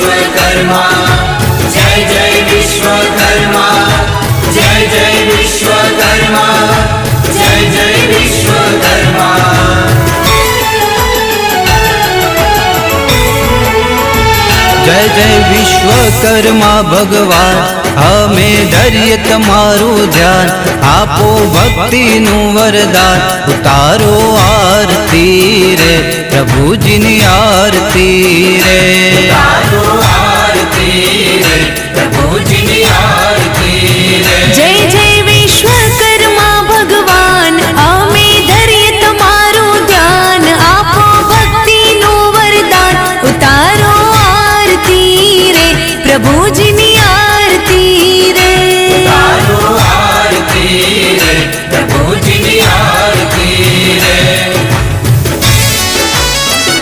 विश्वकर्मा जय जय विश्वकर्मा जय जय विश्वकर्मा जय जय विश्वकर्मा। जय जय विश्वकर्मा भगवान हमें धरिए तमारू ध्यान आपो भक्ति नु वरदान उतारो आरती रे प्रभु जी नी आरती रे